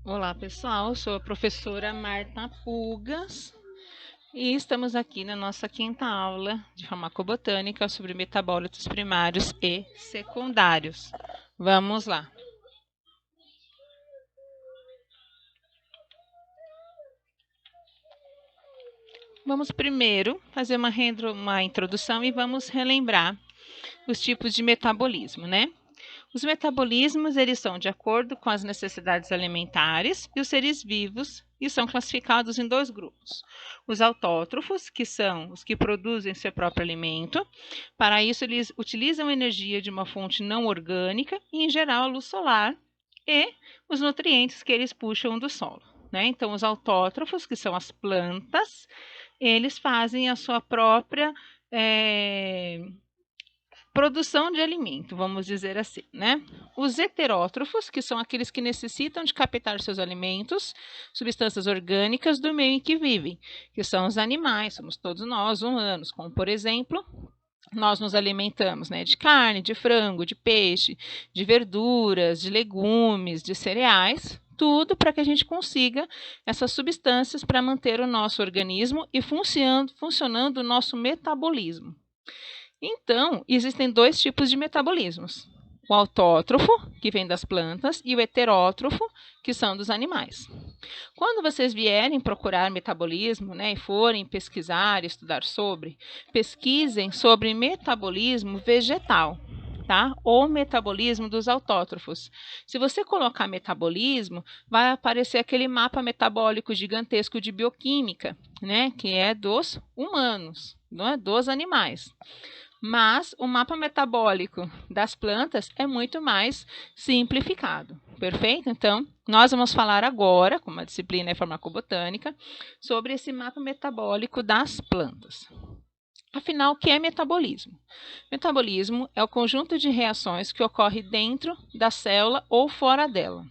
Olá, pessoal. Sou a professora Marta Pugas e estamos aqui na nossa quinta aula de farmacobotânica sobre metabólitos primários e secundários. Vamos lá. Vamos primeiro fazer uma introdução e vamos relembrar os tipos de metabolismo, né? Os metabolismos, eles são de acordo com as necessidades alimentares e os seres vivos e são classificados em dois grupos. Os autótrofos, que são os que produzem seu próprio alimento. Para isso, eles utilizam energia de uma fonte não orgânica e, em geral, a luz solar e os nutrientes que eles puxam do solo. Né? Então, os autótrofos, que são as plantas, eles fazem a sua própria produção de alimento, vamos dizer assim, né? Os heterótrofos, que são aqueles que necessitam de captar seus alimentos, substâncias orgânicas do meio em que vivem, que são os animais, somos todos nós, humanos, como por exemplo, nós nos alimentamos, né, de carne, de frango, de peixe, de verduras, de legumes, de cereais, tudo para que a gente consiga essas substâncias para manter o nosso organismo e funcionando o nosso metabolismo. Então, existem dois tipos de metabolismos: o autótrofo, que vem das plantas, e o heterótrofo, que são dos animais. Quando vocês vierem procurar metabolismo, né, e forem pesquisar, estudar sobre, pesquisem sobre metabolismo vegetal, tá? Ou metabolismo dos autótrofos. Se você colocar metabolismo, vai aparecer aquele mapa metabólico gigantesco de bioquímica, né, que é dos humanos, não é dos animais. Mas o mapa metabólico das plantas é muito mais simplificado, perfeito? Então, nós vamos falar agora, como a disciplina é farmacobotânica, sobre esse mapa metabólico das plantas. Afinal, o que é metabolismo? Metabolismo é o conjunto de reações que ocorre dentro da célula ou fora dela.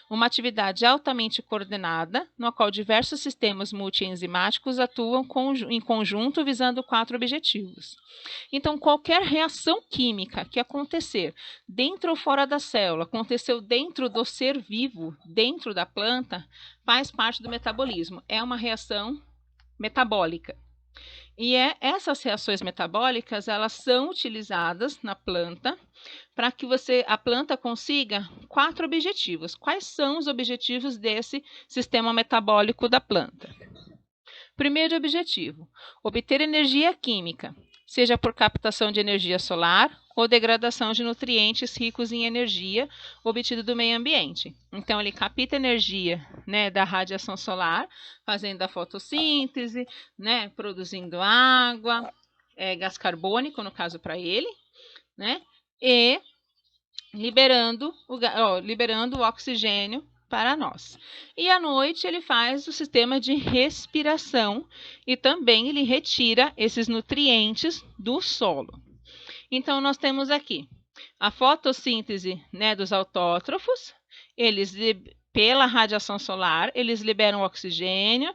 Uma atividade altamente coordenada, no qual diversos sistemas multienzimáticos atuam em conjunto visando 4 objetivos. Então, qualquer reação química que acontecer dentro ou fora da célula, aconteceu dentro do ser vivo, dentro da planta, faz parte do metabolismo. É uma reação metabólica. E essas reações metabólicas, elas são utilizadas na planta para que a planta consiga 4 objetivos. Quais são os objetivos desse sistema metabólico da planta? Primeiro objetivo: obter energia química, seja por captação de energia solar ou degradação de nutrientes ricos em energia obtido do meio ambiente. Então, ele capta energia, né, da radiação solar, fazendo a fotossíntese, né, produzindo água, gás carbônico, no caso para ele, né, e liberando o oxigênio para nós. E à noite ele faz o sistema de respiração e também ele retira esses nutrientes do solo. Então, nós temos aqui a fotossíntese, né, dos autótrofos, eles pela radiação solar, eles liberam oxigênio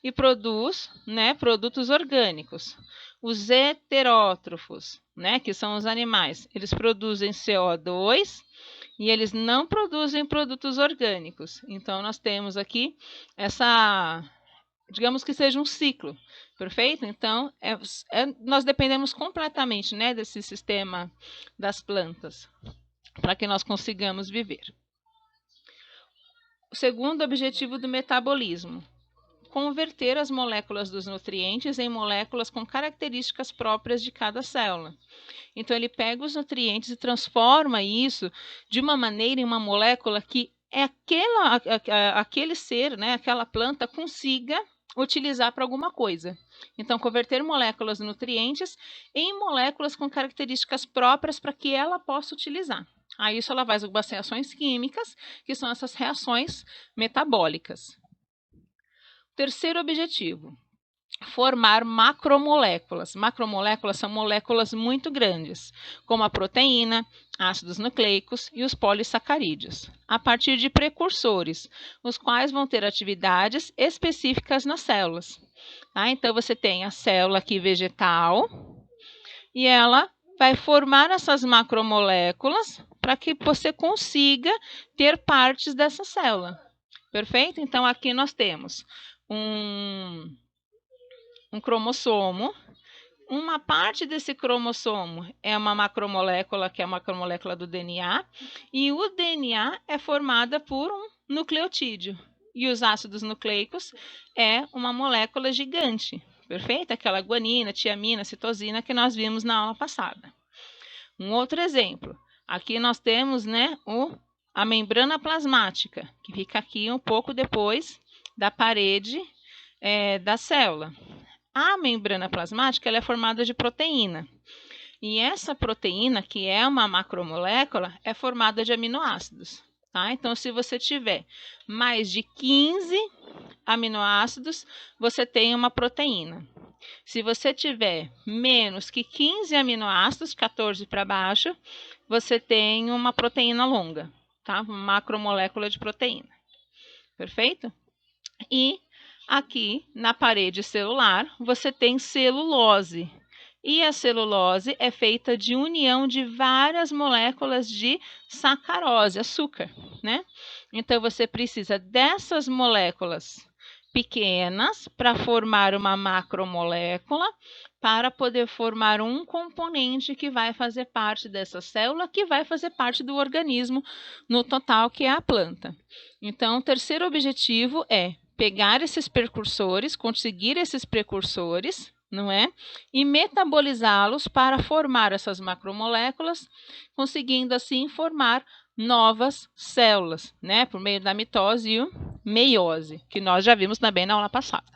e produz, né, produtos orgânicos. Os heterótrofos, né, que são os animais, eles produzem CO2 e eles não produzem produtos orgânicos. Então, nós temos aqui digamos que seja um ciclo, perfeito? Então, nós dependemos completamente, né, desse sistema das plantas para que nós consigamos viver. O segundo objetivo do metabolismo: converter as moléculas dos nutrientes em moléculas com características próprias de cada célula. Então, ele pega os nutrientes e transforma isso de uma maneira em uma molécula que aquele ser, né, aquela planta, consiga utilizar para alguma coisa. Então, converter moléculas de nutrientes em moléculas com características próprias para que ela possa utilizar. A isso ela faz algumas reações químicas, que são essas reações metabólicas. Terceiro objetivo: formar macromoléculas. Macromoléculas são moléculas muito grandes, como a proteína, ácidos nucleicos e os polissacarídeos, a partir de precursores, os quais vão ter atividades específicas nas células. Tá? Então, você tem a célula aqui vegetal e ela vai formar essas macromoléculas para que você consiga ter partes dessa célula. Perfeito? Então, aqui nós temos um cromossomo. Uma parte desse cromossomo é uma macromolécula, que é a macromolécula do DNA, e o DNA é formada por um nucleotídeo. E os ácidos nucleicos é uma molécula gigante, perfeito? Aquela guanina, tiamina, citosina que nós vimos na aula passada. Um outro exemplo, aqui nós temos, né, a membrana plasmática, que fica aqui um pouco depois da parede da célula. A membrana plasmática ela é formada de proteína. E essa proteína, que é uma macromolécula, é formada de aminoácidos. Tá? Então, se você tiver mais de 15 aminoácidos, você tem uma proteína. Se você tiver menos que 15 aminoácidos, 14 para baixo, você tem uma proteína longa, tá? Uma macromolécula de proteína. Perfeito? E aqui na parede celular você tem celulose. E a celulose é feita de união de várias moléculas de sacarose, açúcar, né? Então você precisa dessas moléculas pequenas para formar uma macromolécula, para poder formar um componente que vai fazer parte dessa célula, que vai fazer parte do organismo no total, que é a planta. Então, o terceiro objetivo é pegar esses precursores, conseguir esses precursores, não é? E metabolizá-los para formar essas macromoléculas, conseguindo assim formar novas células, né? Por meio da mitose e meiose, que nós já vimos também na aula passada.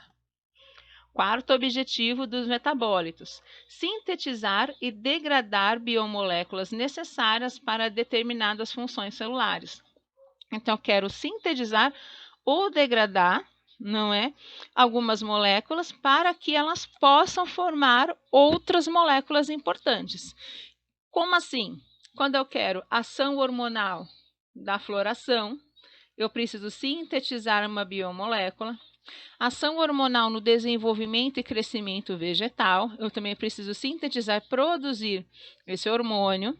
Quarto objetivo dos metabólitos: sintetizar e degradar biomoléculas necessárias para determinadas funções celulares. Então, eu quero sintetizar ou degradar, não é, algumas moléculas para que elas possam formar outras moléculas importantes. Como assim? Quando eu quero ação hormonal da floração, eu preciso sintetizar uma biomolécula. Ação hormonal no desenvolvimento e crescimento vegetal, eu também preciso sintetizar e produzir esse hormônio.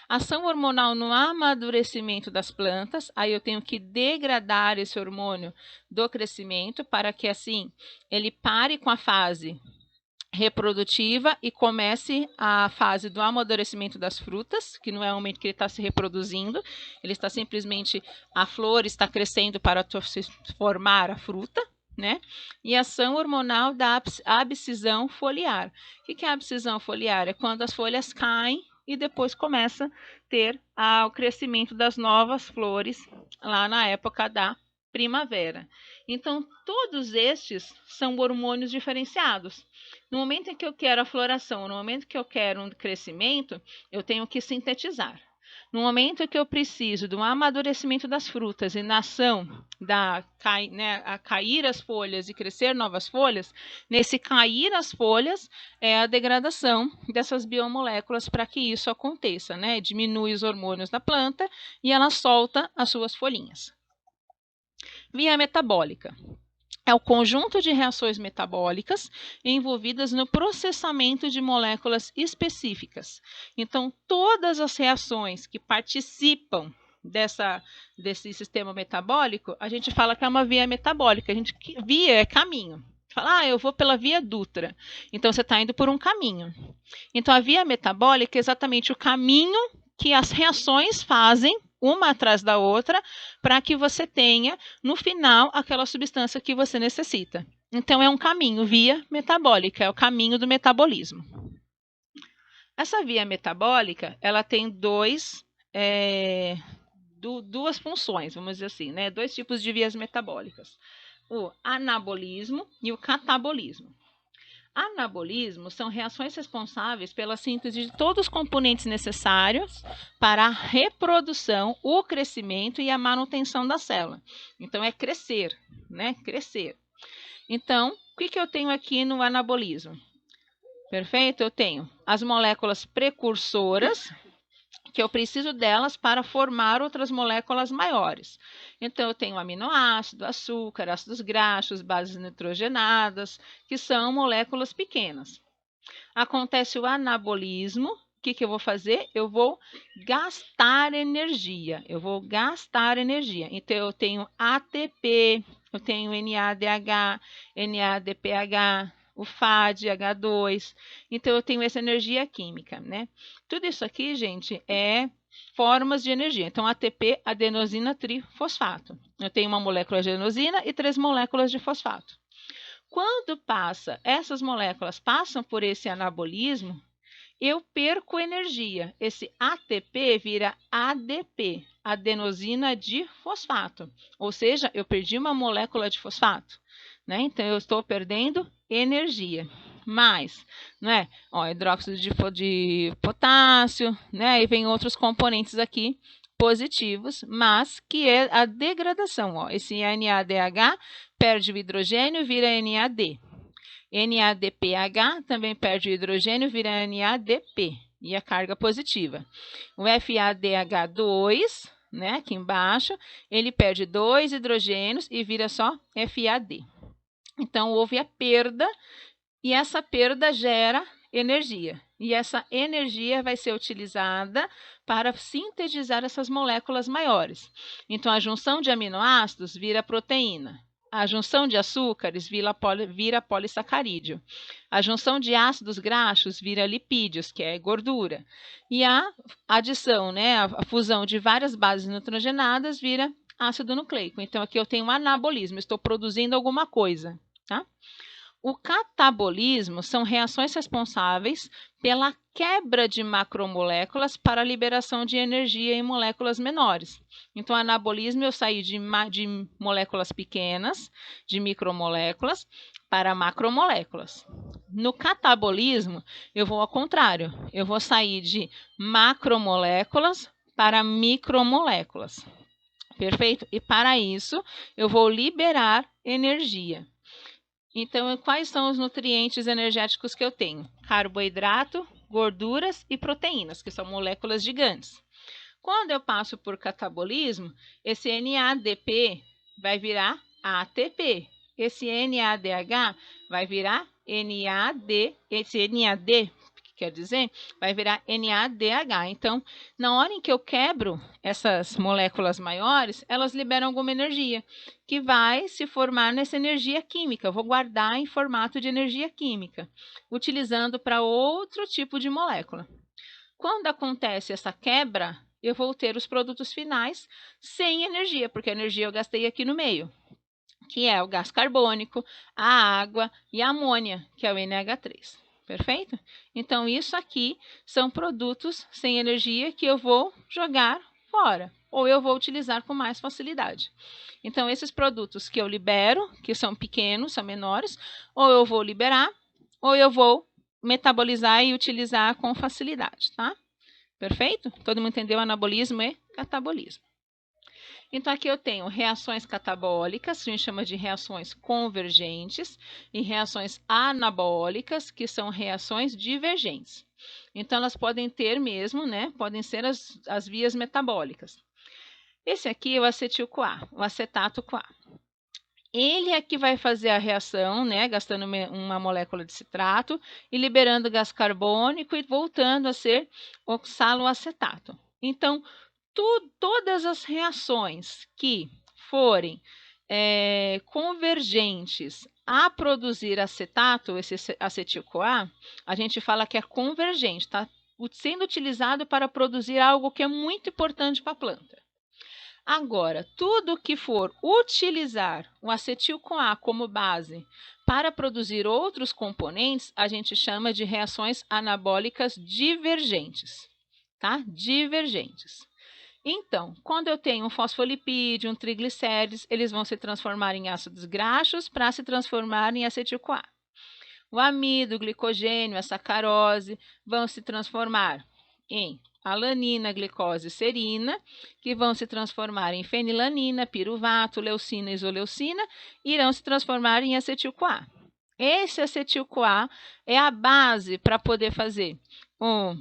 Ação hormonal no amadurecimento das plantas, aí eu tenho que degradar esse hormônio do crescimento para que assim ele pare com a fase reprodutiva e comece a fase do amadurecimento das frutas, que não é o momento que ele está se reproduzindo, ele está simplesmente, a flor está crescendo para se formar a fruta, né? E ação hormonal da abscisão foliar. O que é a abscisão foliar? É quando as folhas caem e depois começa a ter o crescimento das novas flores lá na época da primavera. Então, todos estes são hormônios diferenciados. No momento em que eu quero a floração, no momento que eu quero um crescimento, eu tenho que sintetizar. No momento que eu preciso do amadurecimento das frutas e na ação a cair as folhas e crescer novas folhas, nesse cair as folhas é a degradação dessas biomoléculas para que isso aconteça, né? Diminui os hormônios da planta e ela solta as suas folhinhas. Via metabólica. É o conjunto de reações metabólicas envolvidas no processamento de moléculas específicas. Então, todas as reações que participam desse sistema metabólico, a gente fala que é uma via metabólica. Via é caminho. Fala, eu vou pela via Dutra. Então, você está indo por um caminho. Então, a via metabólica é exatamente o caminho que as reações fazem uma atrás da outra, para que você tenha, no final, aquela substância que você necessita. Então, é um caminho, via metabólica, é o caminho do metabolismo. Essa via metabólica, ela tem duas funções, vamos dizer assim, né? Dois tipos de vias metabólicas. O anabolismo e o catabolismo. Anabolismo são reações responsáveis pela síntese de todos os componentes necessários para a reprodução, o crescimento e a manutenção da célula. Então, é crescer, né? Crescer. Então, o que eu tenho aqui no anabolismo? Perfeito? Eu tenho as moléculas precursoras, que eu preciso delas para formar outras moléculas maiores. Então, eu tenho aminoácido, açúcar, ácidos graxos, bases nitrogenadas, que são moléculas pequenas. Acontece o anabolismo, que eu vou fazer? Eu vou gastar energia. Então, eu tenho ATP, eu tenho NADH, NADPH, o FADH2. Então, eu tenho essa energia química, né? Tudo isso aqui, gente, é formas de energia. Então, ATP, adenosina trifosfato. Eu tenho uma molécula de adenosina e 3 moléculas de fosfato. Quando essas moléculas passam por esse anabolismo, eu perco energia. Esse ATP vira ADP, adenosina difosfato. Ou seja, eu perdi uma molécula de fosfato, né? Então, eu estou perdendo energia. Mais, né? Ó, hidróxido de potássio, né? E vem outros componentes aqui positivos, mas que é a degradação. Ó. Esse NADH perde o hidrogênio, vira NAD. NADPH também perde o hidrogênio, vira NADP, e a carga positiva. O FADH2, né, aqui embaixo, ele perde 2 hidrogênios e vira só FAD. Então, houve a perda, e essa perda gera energia. E essa energia vai ser utilizada para sintetizar essas moléculas maiores. Então, a junção de aminoácidos vira proteína. A junção de açúcares vira polissacarídeo. A junção de ácidos graxos vira lipídios, que é gordura. E a adição, né, a fusão de várias bases nitrogenadas vira ácido nucleico. Então, aqui eu tenho um anabolismo, estou produzindo alguma coisa, tá? O catabolismo são reações responsáveis pela quebra de macromoléculas para a liberação de energia em moléculas menores. Então, anabolismo, eu saí de moléculas pequenas, de micromoléculas, para macromoléculas. No catabolismo, eu vou ao contrário, eu vou sair de macromoléculas para micromoléculas. Perfeito? E para isso, eu vou liberar energia. Então, quais são os nutrientes energéticos que eu tenho? Carboidrato, gorduras e proteínas, que são moléculas gigantes. Quando eu passo por catabolismo, esse NADP vai virar ATP. Esse NADH vai virar NAD, esse NAD, quer dizer, vai virar NADH. Então, na hora em que eu quebro essas moléculas maiores, elas liberam alguma energia, que vai se formar nessa energia química. Eu vou guardar em formato de energia química, utilizando para outro tipo de molécula. Quando acontece essa quebra, eu vou ter os produtos finais sem energia, porque a energia eu gastei aqui no meio, que é o gás carbônico, a água e a amônia, que é o NH3. Perfeito? Então, isso aqui são produtos sem energia que eu vou jogar fora, ou eu vou utilizar com mais facilidade. Então, esses produtos que eu libero, que são pequenos, são menores, ou eu vou liberar, ou eu vou metabolizar e utilizar com facilidade, tá? Perfeito? Todo mundo entendeu anabolismo e catabolismo. Então, aqui eu tenho reações catabólicas, que a gente chama de reações convergentes, e reações anabólicas, que são reações divergentes. Então, elas podem ter mesmo, né? Podem ser as vias metabólicas. Esse aqui é o acetil-CoA, o acetato-CoA. Ele é que vai fazer a reação, né, gastando uma molécula de citrato e liberando gás carbônico e voltando a ser oxaloacetato. Então, todas as reações que forem convergentes a produzir acetato, esse acetil-CoA, a gente fala que é convergente, está sendo utilizado para produzir algo que é muito importante para a planta. Agora, tudo que for utilizar o acetil-CoA como base para produzir outros componentes, a gente chama de reações anabólicas divergentes, tá? Divergentes. Então, quando eu tenho um fosfolipídio, um triglicérides, eles vão se transformar em ácidos graxos para se transformar em acetil-CoA. O amido, o glicogênio, a sacarose vão se transformar em alanina, glicose e serina, que vão se transformar em fenilanina, piruvato, leucina e isoleucina, e irão se transformar em acetil-CoA. Esse acetil-CoA é a base para poder fazer o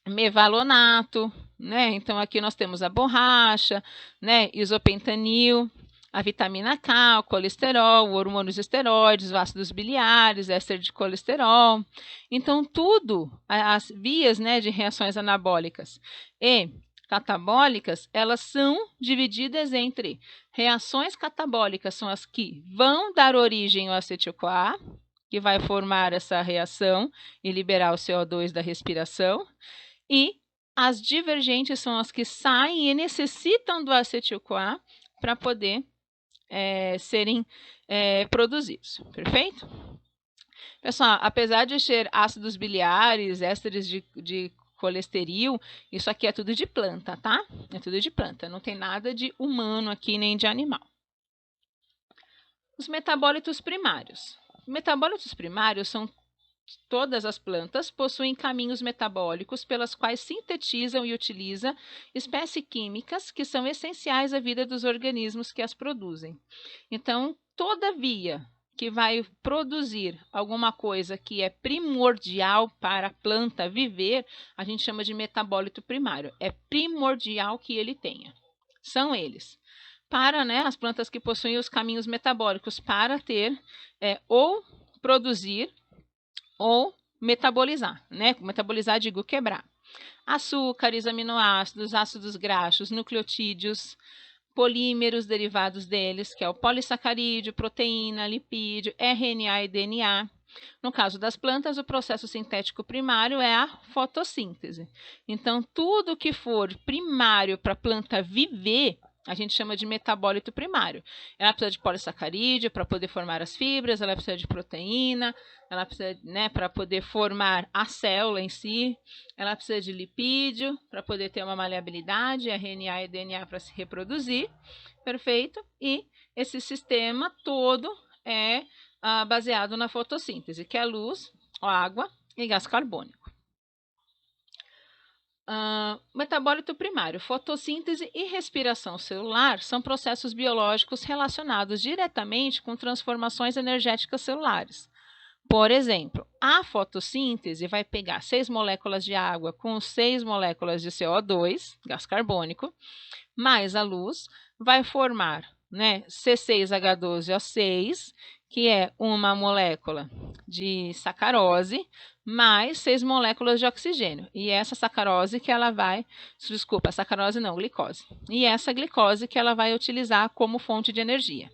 mevalonato, né? Então, aqui nós temos a borracha, né? Isopentanil, a vitamina K, o colesterol, o hormônios esteroides, os ácidos biliares, éster de colesterol. Então, tudo, as vias, né, de reações anabólicas e catabólicas, elas são divididas entre reações catabólicas, são as que vão dar origem ao acetil-CoA, que vai formar essa reação e liberar o CO2 da respiração, e as divergentes são as que saem e necessitam do acetil-CoA para poder serem produzidos, perfeito? Pessoal, apesar de ser ácidos biliares, ésteres de colesterol, isso aqui é tudo de planta, tá? É tudo de planta, não tem nada de humano aqui, nem de animal. Os metabólitos primários. Metabólitos primários são todas as plantas possuem caminhos metabólicos pelas quais sintetizam e utilizam espécies químicas que são essenciais à vida dos organismos que as produzem. Então, toda via que vai produzir alguma coisa que é primordial para a planta viver, a gente chama de metabólito primário. É primordial que ele tenha. São eles. Para, né, as plantas que possuem os caminhos metabólicos para ter ou produzir ou metabolizar, né? Metabolizar, digo, quebrar. Açúcares, aminoácidos, ácidos graxos, nucleotídeos, polímeros derivados deles, que é o polissacarídeo, proteína, lipídio, RNA e DNA. No caso das plantas, o processo sintético primário é a fotossíntese. Então, tudo que for primário para a planta viver, a gente chama de metabólito primário. Ela precisa de polissacarídeo para poder formar as fibras, ela precisa de proteína, ela precisa, né, para poder formar a célula em si, ela precisa de lipídio para poder ter uma maleabilidade, RNA e DNA para se reproduzir, perfeito? E esse sistema todo é baseado na fotossíntese, que é luz, água e gás carbônico. Metabólito primário, fotossíntese e respiração celular são processos biológicos relacionados diretamente com transformações energéticas celulares. Por exemplo, a fotossíntese vai pegar 6 moléculas de água com 6 moléculas de CO2, gás carbônico, mais a luz, vai formar, né, C6H12O6, que é uma molécula de sacarose, mais 6 moléculas de oxigênio. E essa sacarose que ela vai, desculpa, sacarose não, glicose. E essa glicose que ela vai utilizar como fonte de energia.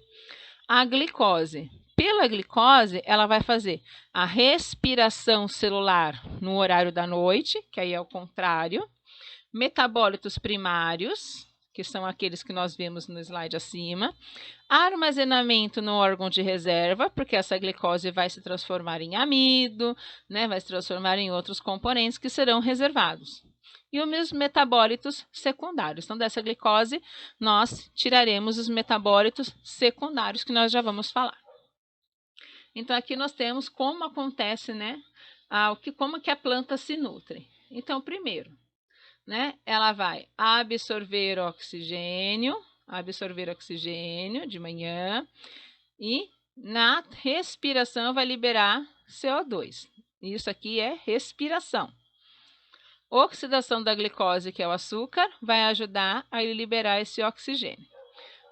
A glicose, pela glicose, ela vai fazer a respiração celular no horário da noite, que aí é o contrário, metabólitos primários, que são aqueles que nós vimos no slide acima, armazenamento no órgão de reserva, porque essa glicose vai se transformar em amido, né, vai se transformar em outros componentes que serão reservados. E os metabólitos secundários. Então, dessa glicose, nós tiraremos os metabólitos secundários, que nós já vamos falar. Então, aqui nós temos como acontece, né, como que a planta se nutre. Então, primeiro, né, ela vai absorver oxigênio de manhã e na respiração vai liberar CO2. Isso aqui é respiração. Oxidação da glicose, que é o açúcar, vai ajudar a liberar esse oxigênio.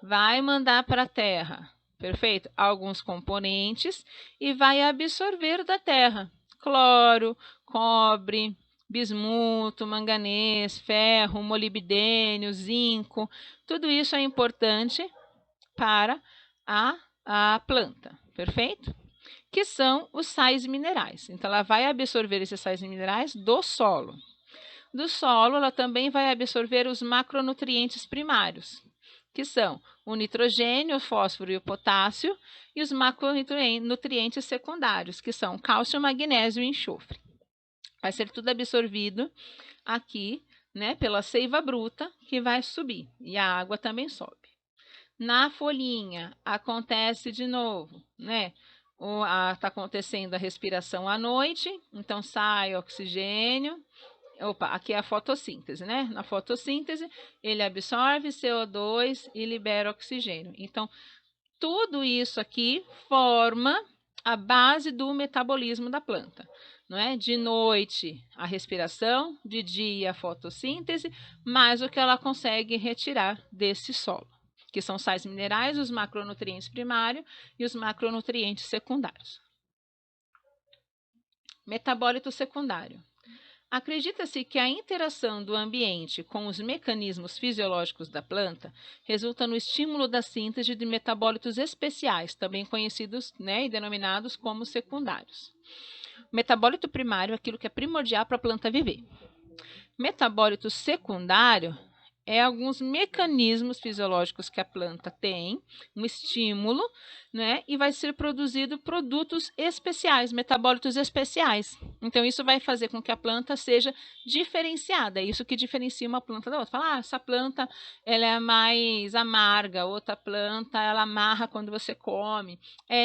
Vai mandar para a terra, perfeito? Alguns componentes e vai absorver da terra cloro, cobre, bismuto, manganês, ferro, molibdênio, zinco. Tudo isso é importante para a planta, perfeito? Que são os sais minerais. Então, ela vai absorver esses sais minerais do solo. Do solo, ela também vai absorver os macronutrientes primários, que são o nitrogênio, o fósforo e o potássio, e os macronutrientes secundários, que são cálcio, magnésio e enxofre. Vai ser tudo absorvido aqui, né, pela seiva bruta, que vai subir, e a água também sobe. Na folhinha, acontece de novo, né? Está acontecendo a respiração à noite, então sai oxigênio. Opa, aqui é a fotossíntese, né? Na fotossíntese, ele absorve CO2 e libera oxigênio. Então, tudo isso aqui forma a base do metabolismo da planta, não é? De noite, a respiração, de dia, a fotossíntese, mais o que ela consegue retirar desse solo, que são sais minerais, os macronutrientes primários e os macronutrientes secundários. Metabólito secundário. Acredita-se que a interação do ambiente com os mecanismos fisiológicos da planta resulta no estímulo da síntese de metabólitos especiais, também conhecidos, e denominados como secundários. Metabólito primário é aquilo que é primordial para a planta viver. Metabólito secundário é alguns mecanismos fisiológicos que a planta tem, um estímulo, e vai ser produzido produtos especiais, metabólitos especiais. Então, isso vai fazer com que a planta seja diferenciada. É isso que diferencia uma planta da outra. Fala, essa planta ela é mais amarga, outra planta ela amarra quando você come.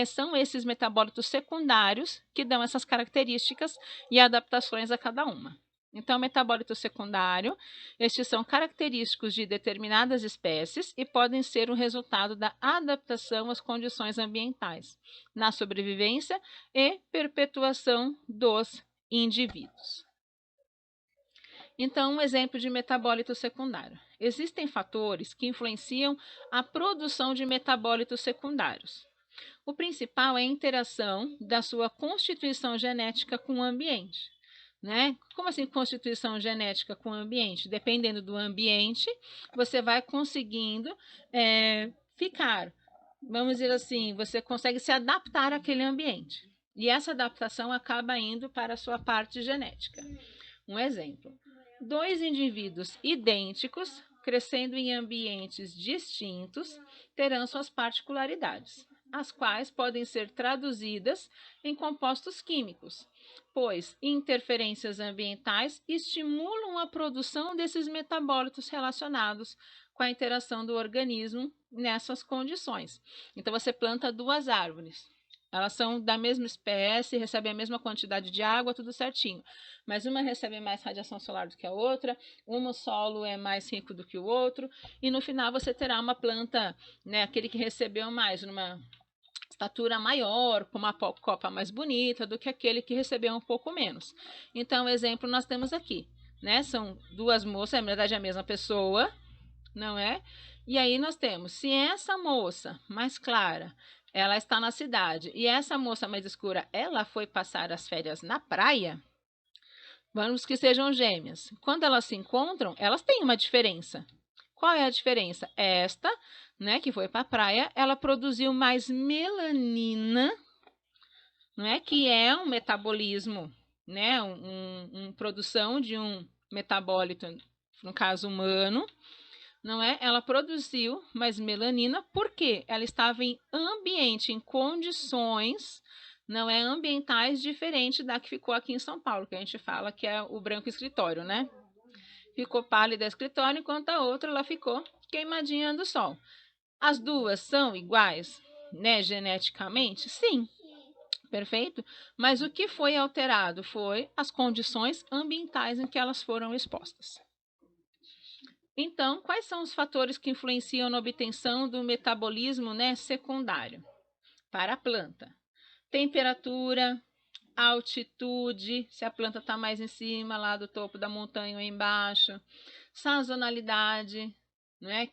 São esses metabólitos secundários que dão essas características e adaptações a cada uma. Então, metabólito secundário, estes são característicos de determinadas espécies e podem ser o resultado da adaptação às condições ambientais, na sobrevivência e perpetuação dos indivíduos. Então, um exemplo de metabólito secundário. Existem fatores que influenciam a produção de metabólitos secundários. O principal é a interação da sua constituição genética com o ambiente. Como assim constituição genética com o ambiente? Dependendo do ambiente, você vai conseguindo ficar, vamos dizer assim, você consegue se adaptar àquele ambiente. E essa adaptação acaba indo para a sua parte genética. Um exemplo, 2 indivíduos idênticos, crescendo em ambientes distintos, terão suas particularidades, as quais podem ser traduzidas em compostos químicos, pois interferências ambientais estimulam a produção desses metabólitos relacionados com a interação do organismo nessas condições. Então, você planta 2 árvores. Elas são da mesma espécie, recebem a mesma quantidade de água, tudo certinho. Mas uma recebe mais radiação solar do que a outra, o solo é mais rico do que o outro, e no final você terá uma planta, aquele que recebeu mais, numa estatura maior, com uma copa mais bonita do que aquele que recebeu um pouco menos. Então, exemplo nós temos aqui, São 2 moças, na verdade é a mesma pessoa, não é? E aí nós temos, se essa moça mais clara, ela está na cidade, e essa moça mais escura, ela foi passar as férias na praia, vamos que sejam gêmeas. Quando elas se encontram, elas têm uma diferença. Qual é a diferença? Esta, que foi para a praia, ela produziu mais melanina, que é um metabolismo, produção de um metabólito, no caso humano, Ela produziu mais melanina porque ela estava em ambiente, em condições, ambientais diferentes da que ficou aqui em São Paulo, que a gente fala que é o branco escritório, Ficou pálida escritório, enquanto a outra ela ficou queimadinha do sol. As 2 são iguais, geneticamente? Sim. Perfeito? Mas o que foi alterado foi as condições ambientais em que elas foram expostas. Então, quais são os fatores que influenciam na obtenção do metabolismo secundário para a planta? Temperatura, altitude, se a planta está mais em cima, lá do topo da montanha ou embaixo. Sazonalidade,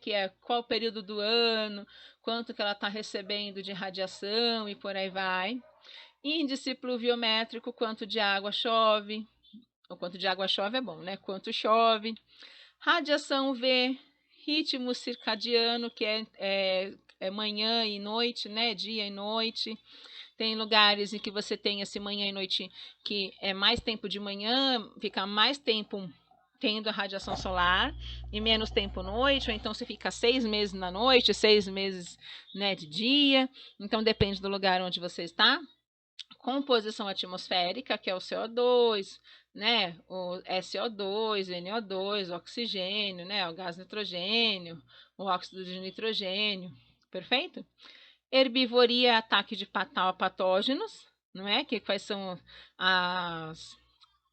que é qual período do ano, quanto que ela está recebendo de radiação e por aí vai. Índice pluviométrico, quanto de água chove, ou quanto de água chove é bom, quanto chove. Radiação UV, ritmo circadiano, que é manhã e noite, dia e noite. Tem lugares em que você tem esse manhã e noite que é mais tempo de manhã, fica mais tempo tendo a radiação solar e menos tempo noite, ou então você fica 6 meses na noite, 6 meses de dia. Então depende do lugar onde você está. Composição atmosférica, que é o CO2, o SO2, NO2, o oxigênio, o gás nitrogênio, o óxido de nitrogênio, perfeito? Herbivoria, ataque de patógenos, quais são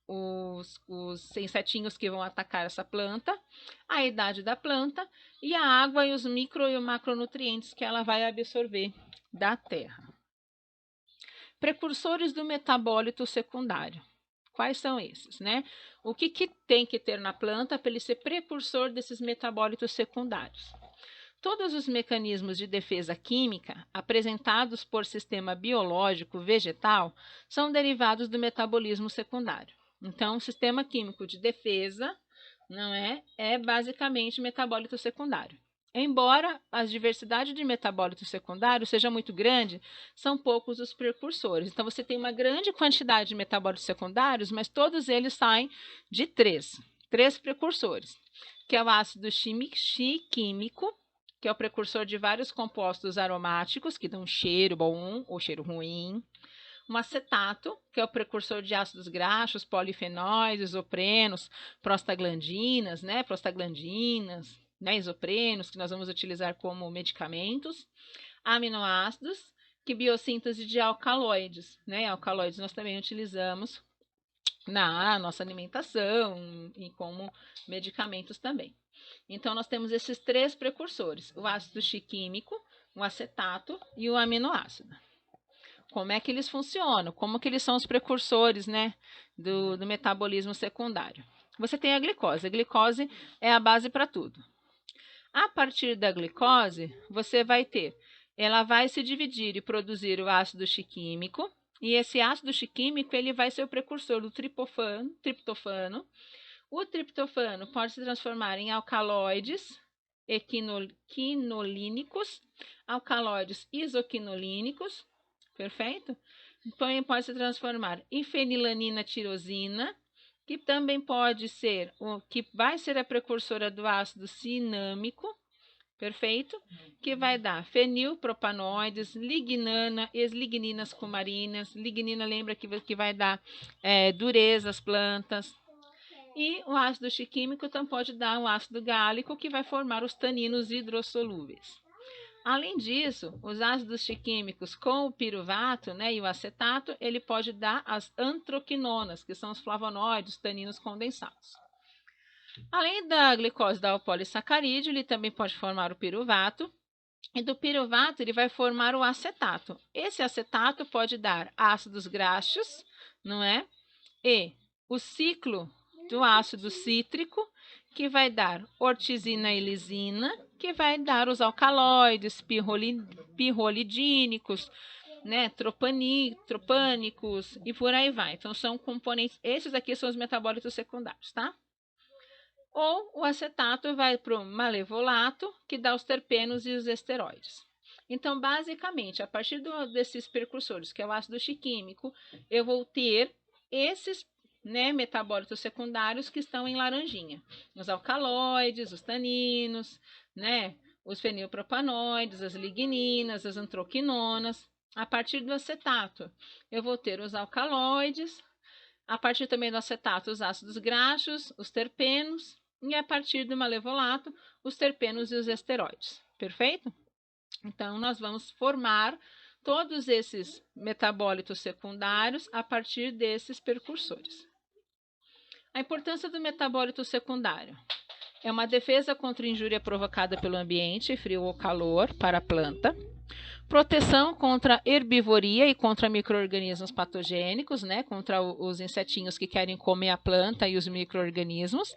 os insetinhos que vão atacar essa planta, a idade da planta e a água e os micro e macronutrientes que ela vai absorver da terra. Precursores do metabólito secundário. Quais são esses, O que tem que ter na planta para ele ser precursor desses metabólitos secundários? todos os mecanismos de defesa química apresentados por sistema biológico vegetal são derivados do metabolismo secundário. Então, o sistema químico de defesa é basicamente metabólito secundário. Embora a diversidade de metabólitos secundários seja muito grande, são poucos os precursores. Então, você tem uma grande quantidade de metabólitos secundários, mas todos eles saem de três precursores, que é o ácido xiquímico, que é o precursor de vários compostos aromáticos, que dão cheiro bom ou cheiro ruim. Um acetato, que é o precursor de ácidos graxos, polifenóis, isoprenos, prostaglandinas, isoprenos, que nós vamos utilizar como medicamentos. Aminoácidos, que biossíntese de alcaloides, Alcaloides nós também utilizamos na nossa alimentação e como medicamentos também. Então, nós temos esses três precursores, o ácido xiquímico, o acetato e o aminoácido. Como é que eles funcionam? Como que eles são os precursores, do metabolismo secundário? Você tem a glicose. A glicose é a base para tudo. A partir da glicose, ela vai se dividir e produzir o ácido xiquímico, e esse ácido xiquímico ele vai ser o precursor do triptofano. O triptofano pode se transformar em alcaloides quinolínicos, alcaloides isoquinolínicos, perfeito? Também pode se transformar em fenilanina tirosina, que também que vai ser a precursora do ácido cinâmico, perfeito? Que vai dar fenilpropanoides, lignana, ex-ligninas cumarinas. Lignina lembra que vai dar dureza às plantas. E o ácido xiquímico também pode dar um ácido gálico, que vai formar os taninos hidrossolúveis. Além disso, os ácidos xiquímicos com o piruvato, e o acetato, ele pode dar as antroquinonas, que são os flavonoides, taninos condensados. Além da glicose dar o polissacarídeo, ele também pode formar o piruvato, e do piruvato ele vai formar o acetato. Esse acetato pode dar ácidos graxos, E o ciclo do ácido cítrico, que vai dar ortizina e lisina, que vai dar os alcaloides pirrolidínicos, tropânicos e por aí vai. Então, são componentes, esses aqui são os metabólitos secundários, tá? Ou o acetato vai para o malevolato, que dá os terpenos e os esteroides. Então, basicamente, a partir desses precursores, que é o ácido xiquímico, eu vou ter esses metabólitos secundários que estão em laranjinha. Os alcaloides, os taninos, os fenilpropanoides, as ligninas, as antroquinonas. A partir do acetato, eu vou ter os alcaloides. A partir também do acetato, os ácidos graxos, os terpenos. E a partir do malevolato, os terpenos e os esteroides. Perfeito? Então, nós vamos formar todos esses metabólitos secundários a partir desses precursores. A importância do metabólito secundário é uma defesa contra injúria provocada pelo ambiente, frio ou calor, para a planta, proteção contra herbivoria e contra micro-organismos patogênicos, contra os insetinhos que querem comer a planta e os micro-organismos,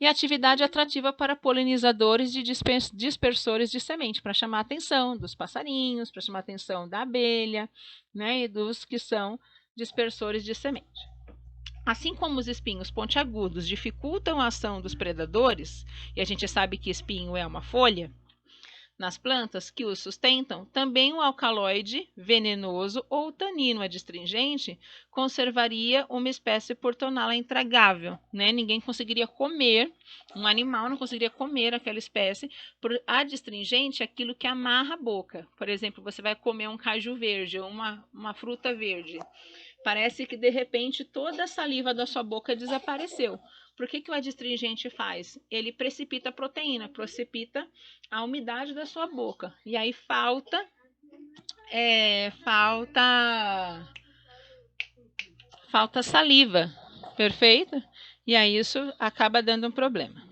e atividade atrativa para polinizadores e dispersores de semente, para chamar a atenção dos passarinhos, para chamar a atenção da abelha, e dos que são dispersores de semente. Assim como os espinhos pontiagudos dificultam a ação dos predadores, e a gente sabe que espinho é uma folha, nas plantas que os sustentam, também o alcaloide venenoso ou tanino adstringente conservaria uma espécie por torná-la intragável, Ninguém conseguiria comer, um animal não conseguiria comer aquela espécie, por adstringente aquilo que amarra a boca. Por exemplo, você vai comer um caju verde ou uma fruta verde. Parece que, de repente, toda a saliva da sua boca desapareceu. Por que o adstringente faz? Ele precipita a proteína, precipita a umidade da sua boca. E aí falta saliva, perfeito? E aí isso acaba dando um problema.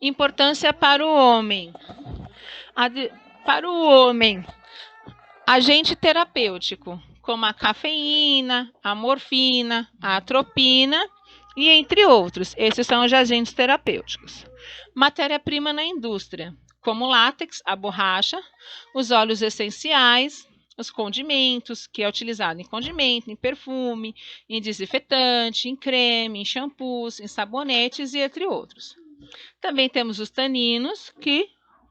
Importância para o homem. Agente terapêutico, como a cafeína, a morfina, a atropina e entre outros. Esses são os agentes terapêuticos. Matéria-prima na indústria. como o látex, a borracha, os óleos essenciais, os condimentos, que é utilizado em condimento, em perfume, em desinfetante, em creme, em shampoos, em sabonetes e entre outros. Também temos os taninos,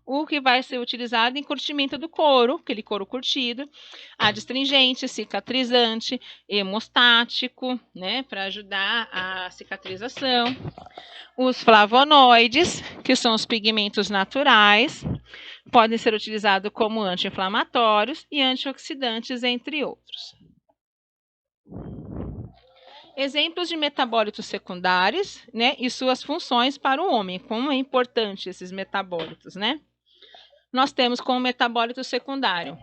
o que vai ser utilizado em curtimento do couro, aquele couro curtido, adstringente, cicatrizante, hemostático, né, para ajudar a cicatrização. Os flavonoides, que são os pigmentos naturais, podem ser utilizados como anti-inflamatórios e antioxidantes, entre outros. Exemplos de metabólitos secundários, né, e suas funções para o homem, como é importante esses metabólitos, né? Nós temos como metabólito secundário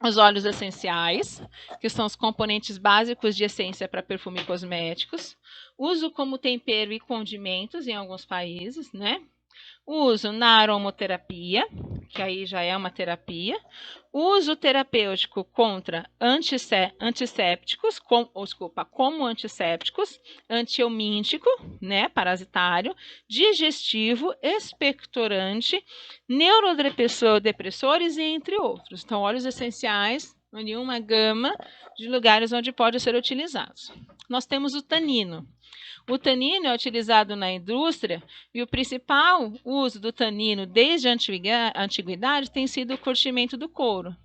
os óleos essenciais, que são os componentes básicos de essência para perfume e cosméticos, uso como tempero e condimentos em alguns países, né? Uso na aromoterapia, que aí já é uma terapia. Uso terapêutico contra antissépticos, como antissépticos, antihelmíntico, né, parasitário, digestivo, expectorante, neurodepressores e entre outros. Então, óleos essenciais, em uma gama de lugares onde pode ser utilizados. Nós temos o tanino. O tanino é utilizado na indústria e o principal uso do tanino desde a antiguidade tem sido o curtimento do couro.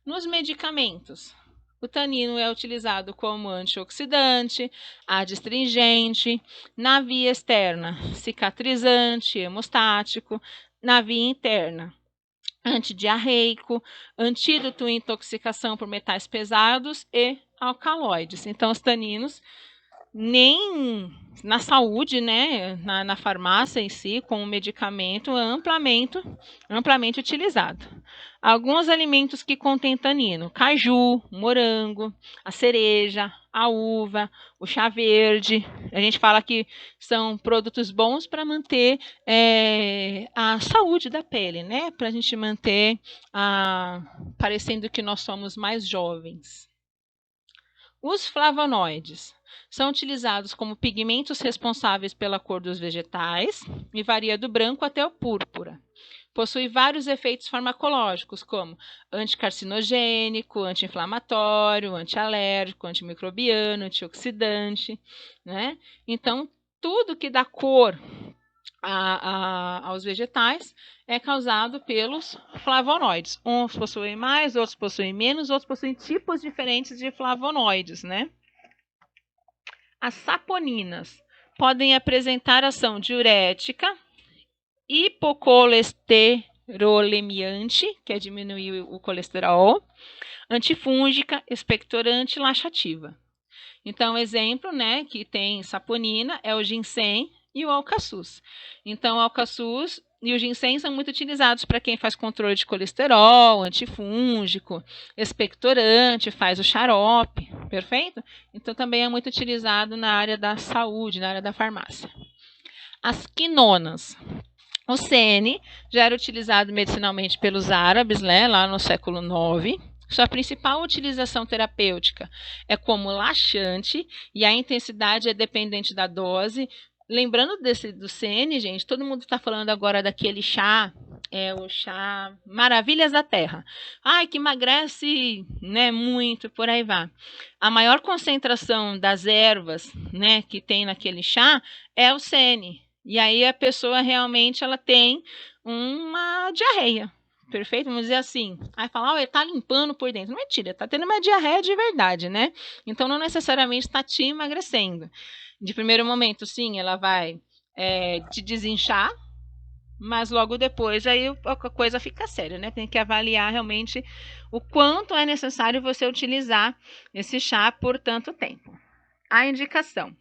Nos medicamentos, o tanino é utilizado como antioxidante, adstringente, na via externa, cicatrizante, hemostático, na via interna, antidiarreico, antídoto em intoxicação por metais pesados e alcaloides. Então, os taninos nem na saúde, né, na farmácia em si, como medicamento, amplamente utilizado. Alguns alimentos que contêm tanino: caju, morango, a cereja, a uva, o chá verde. A gente fala que são produtos bons para manter a saúde da pele, né, para a gente manter parecendo que nós somos mais jovens. Os flavonoides são utilizados como pigmentos responsáveis pela cor dos vegetais e varia do branco até o púrpura. Possui vários efeitos farmacológicos, como anticarcinogênico, anti-inflamatório, antialérgico, antimicrobiano, antioxidante, né? Então, tudo que dá cor aos vegetais é causado pelos flavonoides. Uns possuem mais, outros possuem menos, outros possuem tipos diferentes de flavonoides, né? As saponinas podem apresentar ação diurética, hipocolesterolemiante, que é diminuir o colesterol, antifúngica, expectorante e laxativa. Então, exemplo, né, que tem saponina é o ginseng e o alcaçuz. Então, o alcaçuz e o ginseng são muito utilizados para quem faz controle de colesterol, antifúngico, expectorante, faz o xarope, perfeito? Então, também é muito utilizado na área da saúde, na área da farmácia. As quinonas. O sene já era utilizado medicinalmente pelos árabes, né, lá no século IX. Sua principal utilização terapêutica é como laxante e a intensidade é dependente da dose. Lembrando do sene, gente, todo mundo está falando agora daquele chá, o chá Maravilhas da Terra. Ai, que emagrece, né, muito, por aí vai. A maior concentração das ervas, né, que tem naquele chá é o sene. E aí a pessoa realmente ela tem uma diarreia. Perfeito? Vamos dizer assim. Aí fala, ele tá limpando por dentro. Mentira, tá tendo uma diarreia de verdade, né? Então não necessariamente está te emagrecendo. De primeiro momento, sim, ela vai te desinchar, mas logo depois aí a coisa fica séria, né? Tem que avaliar realmente o quanto é necessário você utilizar esse chá por tanto tempo. A indicação: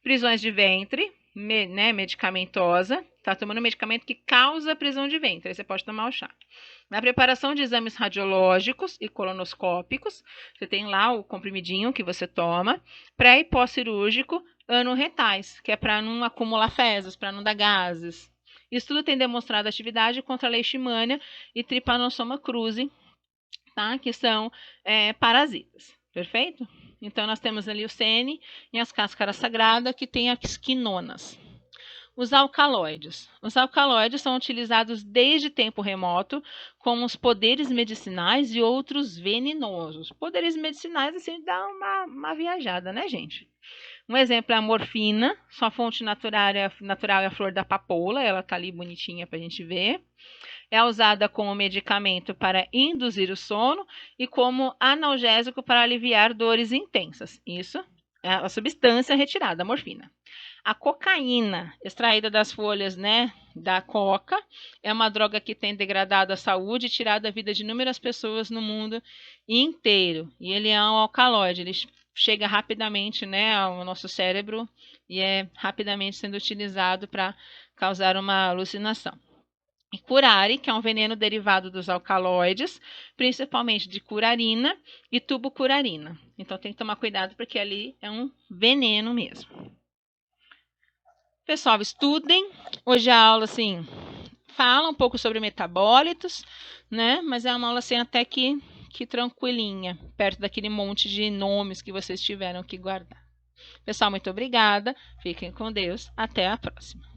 prisões de ventre, né, medicamentosa, tá tomando um medicamento que causa prisão de ventre, aí você pode tomar o chá. Na preparação de exames radiológicos e colonoscópicos, você tem lá o comprimidinho que você toma, pré e pós-cirúrgico, anorretais, que é para não acumular fezes, para não dar gases. Isso tudo tem demonstrado atividade contra a leishmania e trypanosoma cruzi, tá? Que são parasitas, perfeito? Então, nós temos ali o sene e as cáscaras sagradas, que tem as quinonas. Os alcaloides. Os alcaloides são utilizados desde tempo remoto como os poderes medicinais e outros venenosos. Poderes medicinais, assim, dá uma viajada, né, gente? Um exemplo é a morfina, sua fonte natural é a flor da papoula, ela tá ali bonitinha para a gente ver. É usada como medicamento para induzir o sono e como analgésico para aliviar dores intensas. Isso é a substância retirada, a morfina. A cocaína, extraída das folhas, né, da coca, é uma droga que tem degradado a saúde e tirado a vida de inúmeras pessoas no mundo inteiro. E ele é um alcaloide, ele chega rapidamente, né, ao nosso cérebro e é rapidamente sendo utilizado para causar uma alucinação. E curare, que é um veneno derivado dos alcaloides, principalmente de curarina e tubucurarina. Então tem que tomar cuidado porque ali é um veneno mesmo. Pessoal, estudem. Hoje a aula, assim, fala um pouco sobre metabólitos, né? Mas é uma aula, assim, até que tranquilinha, perto daquele monte de nomes que vocês tiveram que guardar. Pessoal, muito obrigada. Fiquem com Deus. Até a próxima.